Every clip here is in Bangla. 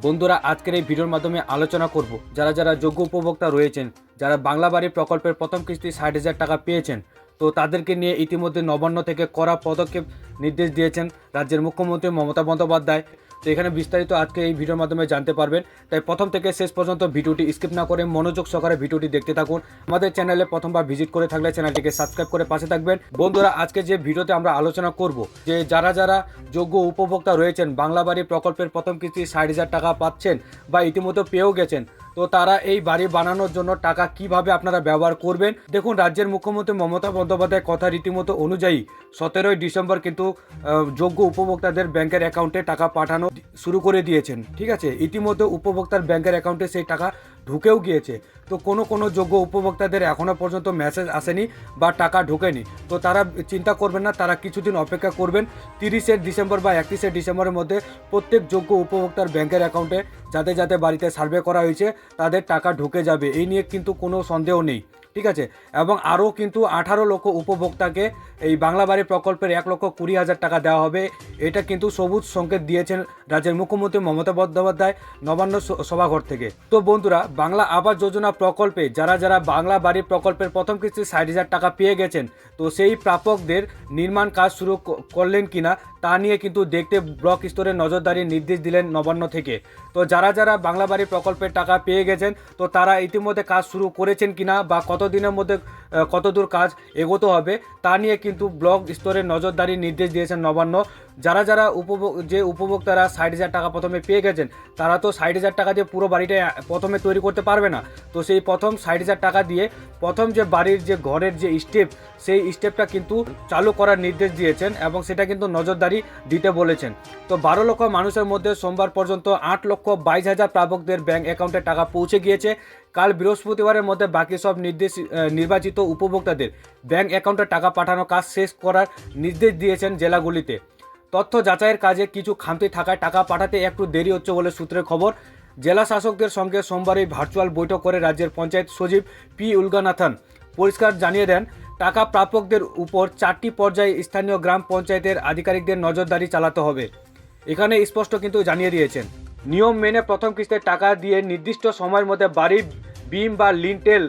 বন্ধুরা আজকের এই ভিডিওর মাধ্যমে আলোচনা করব যারা যারা যোগ্য উপভোক্তা রয়েছেন, যারা বাংলা বাড়ি প্রকল্পের প্রথম কিস্তি ৬০,০০০ টাকা পেয়েছেন, তো তাদেরকে নিয়ে ইতিমধ্যে নবান্ন থেকে কড়া পদক্ষেপ নির্দেশ দিয়েছেন রাজ্যের মুখ্যমন্ত্রী মমতা বন্দ্যোপাধ্যায়। তো এখানে বিস্তারিত আজকে এই ভিডিওর মাধ্যমে জানতে পারবেন, তাই প্রথম থেকে শেষ পর্যন্ত ভিডিওটি স্কিপ না করে মনোযোগ সহকারে ভিডিওটি দেখতে থাকুন। আমাদের চ্যানেলে প্রথমবার ভিজিট করে থাকলে চ্যানেলটিকে সাবস্ক্রাইব করে পাশে থাকবেন। বন্ধুরা আজকে যে ভিডিওতে আমরা আলোচনা করব যে যারা যারা যোগ্য উপভোক্তা রয়েছেন, বাংলা বাড়ি প্রকল্পের প্রথম কিস্তি ৬০,০০০ টাকা পাচ্ছেন বা ইতিমধ্যে পেয়েও গেছেন, তো তারা এই বাড়ি বানানোর জন্য টাকা কিভাবে আপনারা ব্যবহার করবেন। দেখুন, রাজ্যের মুখ্যমন্ত্রী মমতা বন্দ্যোপাধ্যায়ের কথা রীতিমতো অনুযায়ী 17ই ডিসেম্বর কিন্তু যোগ্য উপভোক্তাদের ব্যাংকের অ্যাকাউন্টে টাকা পাঠানো শুরু করে দিয়েছেন। ঠিক আছে, ইতিমধ্যে উপভোক্তার ব্যাংকের অ্যাকাউন্টে সেই টাকা ঢুকেও গিয়েছে। তো কোনো যোগ্য উপভোক্তাদের এখনও পর্যন্ত মেসেজ আসেনি বা টাকা ঢোকেনি। তো তারা চিন্তা করবেন না, তারা কিছুদিন অপেক্ষা করবেন। 30শে ডিসেম্বর বা 31শে ডিসেম্বরের মধ্যে প্রত্যেক যোগ্য উপভোক্তার ব্যাংকের অ্যাকাউন্টে যাদের যাদের বাড়িতে সার্ভে করা হয়েছে তাদের টাকা ঢুকে যাবে, এই নিয়ে কিন্তু কোনো সন্দেহ নেই। ঠিক আছে, এবং আরও কিন্তু 18 লক্ষ উপভোক্তাকে এই বাংলা বাড়ি প্রকল্পের 1,20,000 টাকা দেওয়া হবে। এটা কিন্তু সবুজ সংকেত দিয়েছেন রাজ্যের মুখ্যমন্ত্রী মমতা বন্দ্যোপাধ্যায় নবান্ন সভাঘর থেকে। তো বন্ধুরা, বাংলা আবাস যোজনা প্রকল্পে যারা যারা বাংলা বাড়ি প্রকল্পের প্রথম কিস্তি ৬০,০০০ টাকা পেয়ে গেছেন, তো সেই প্রাপকদের নির্মাণ কাজ শুরু করলেন কিনা তা নিয়ে কিন্তু দেখতে ব্লক স্তরে নজরদারির নির্দেশ দিলেন নবান্ন থেকে। তো যারা যারা বাংলা বাড়ি প্রকল্পের টাকা পেয়ে গেছেন, তো তারা ইতিমধ্যে কাজ শুরু করেছেন কিনা বা কতদিনের মধ্যে কতদূর কাজ এগোতে হবে তা নিয়ে কিন্তু ব্লক স্তরে নজরদারির নির্দেশ দিয়েছেন নবান্ন। যারা যারা উপভোক্তারা ৬০,০০০ টাকা প্রথমে পেয়ে গেছেন, তারা তো ৬০,০০০ টাকা দিয়ে পুরো বাড়িটা প্রথমে তৈরি করতে পারবে না। তো সেই প্রথম ৬০,০০০ টাকা দিয়ে প্রথম যে বাড়ির যে ঘরের যে স্টেপ, সেই স্টেপটা কিন্তু চালু করার নির্দেশ দিয়েছেন এবং সেটা কিন্তু নজরদারি দিতে বলেছেন। তো 12 লক্ষ মানুষের মধ্যে সোমবার পর্যন্ত 8,22,000 প্রাপকদের ব্যাংক অ্যাকাউন্টে টাকা পৌঁছে গিয়েছে। কাল বৃহস্পতিবারের মধ্যে বাকি সব নির্বাচিত উপভোক্তাদের ব্যাংক অ্যাকাউন্টে টাকা পাঠানোর কাজ শেষ করার নির্দেশ দিয়েছেন জেলাগুলিতে। তথ্য যাচাইয়ের কাজে কিছু খামতি থাকায় টাকা পাঠাতে একটু দেরি হচ্ছে বলে সূত্রের খবর। জেলা শাসকদের সঙ্গে সোমবারই ভার্চুয়াল বৈঠক করে রাজ্যের পঞ্চায়েত সচিব পি উলগানাথন পরিষ্কার জানিয়ে দেন, টাকা প্রাপকদের উপর 4টি পর্যায়ে স্থানীয় গ্রাম পঞ্চায়েতের আধিকারিকদের নজরদারি চালাতে হবে। এখানে স্পষ্ট কিন্তু জানিয়ে দিয়েছেন, নিয়ম মেনে প্রথম কিস্তির টাকা দিয়ে নির্দিষ্ট সময়ের মধ্যে বাড়ির বিম বা লিন্টেল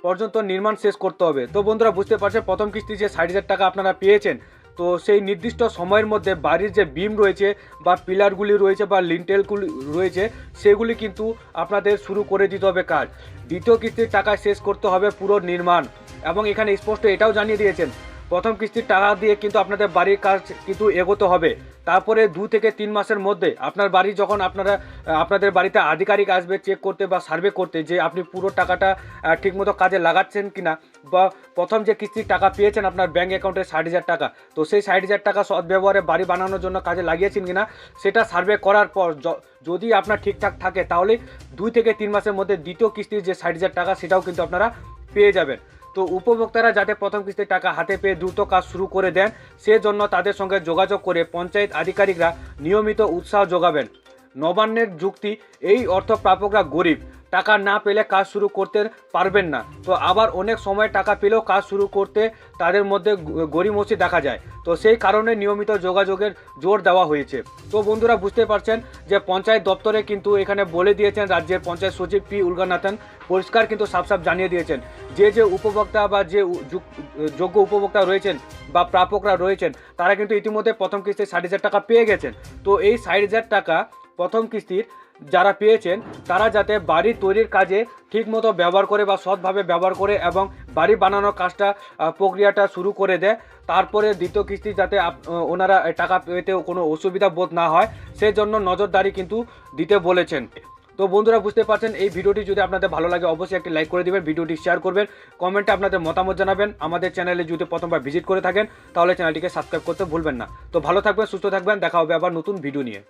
পর্যন্ত নির্মাণ শেষ করতে হবে। তো বন্ধুরা বুঝতে পারছেন, প্রথম কিস্তি যে ৬০,০০০ টাকা আপনারা পেয়েছেন, তো সেই নির্দিষ্ট সময়ের মধ্যে বাড়ির যে বিম রয়েছে বা পিলারগুলি রয়েছে বা লিন্টেলগুলি রয়েছে, সেগুলি কিন্তু আপনাদের শুরু করে দিতে হবে কাজ। দ্বিতীয় কিস্তির টাকা শেষ করতে হবে পুরো নির্মাণ। এবং এখানে স্পষ্ট এটাও জানিয়ে দিয়েছেন, প্রথম কিস্তির টাকা দিয়ে কিন্তু আপনাদের বাড়ির কাজ কিন্তু এগোতে হবে। তারপরে 2 থেকে 3 মাসের মধ্যে আপনার বাড়ি যখন আপনাদের বাড়িতে আধিকারিক আসবে চেক করতে বা সার্ভে করতে যে আপনি পুরো টাকাটা ঠিকমতো কাজে লাগাচ্ছেন কিনা, বা প্রথম যে কিস্তির টাকা পেয়েছেন আপনার ব্যাঙ্ক অ্যাকাউন্টে ৬০,০০০ টাকা, তো সেই ৬০,০০০ টাকা সদ্ব্যবহারে বাড়ি বানানোর জন্য কাজে লাগিয়েছেন কিনা সেটা সার্ভে করার পর যদি আপনার ঠিকঠাক থাকে, তাহলে 2 থেকে 3 মাসের মধ্যে দ্বিতীয় কিস্তির যে ৬০,০০০ টাকা সেটাও কিন্তু আপনারা পেয়ে যাবেন। তো উপভোক্তারা যাতে প্রথম কিস্তির টাকা হাতে পেয়ে দ্রুত কাজ শুরু করে দেন, সেজন্য তাদের সঙ্গে যোগাযোগ করে পঞ্চায়েত আধিকারিকরা নিয়মিত উৎসাহ যোগাবেন। নবান্নের যুক্তি, এই অর্থ প্রাপকরা গরিব, টাকা না পেলে কাজ শুরু করতে পারবেন না। তো আবার অনেক সময় টাকা পেলেও কাজ শুরু করতে তাদের মধ্যে গড়িমসি দেখা যায়। তো সেই কারণে নিয়মিত যোগাযোগের জোর দেওয়া হয়েছে। তো বন্ধুরা বুঝতে পারছেন যে পঞ্চায়েত দপ্তরে কিন্তু এখানে বলে দিয়েছেন রাজ্যের পঞ্চায়েত সচিব পি উলগানাথন পরিষ্কার কিন্তু সাফ জানিয়ে দিয়েছেন যে উপভোক্তা বা যে যোগ্য উপভোক্তা রয়েছেন বা প্রাপকরা রয়েছেন, তারা কিন্তু ইতিমধ্যে প্রথম কিস্তির ৬০,০০০ টাকা পেয়ে গেছেন। তো এই ৬০,০০০ টাকা প্রথম কিস্তির যারা পেয়েছেন, তারা যাতে বাড়ি তৈরির কাজে ঠিকমতো ব্যবহার করে বা সৎভাবে ব্যবহার করে এবং বাড়ি বানানোর কাজটা প্রক্রিয়াটা শুরু করে দেয়। তারপরে দ্বিতীয় কিস্তি যাতে ওনারা টাকা পেতে কোনো অসুবিধা বোধ না হয়, সেজন্য নজরদারি কিন্তু দিতে বলেছেন। তো বন্ধুরা বুঝতে পারছেন, এই ভিডিওটি যদি আপনাদের ভালো লাগে অবশ্যই একটি লাইক করে দেবেন, ভিডিওটি শেয়ার করবেন, কমেন্টে আপনাদের মতামত জানাবেন। আমাদের চ্যানেলে যদি প্রথমবার ভিজিট করে থাকেন তাহলে চ্যানেলটিকে সাবস্ক্রাইব করতে ভুলবেন না। তো ভালো থাকবেন, সুস্থ থাকবেন, দেখা হবে আবার নতুন ভিডিও নিয়ে।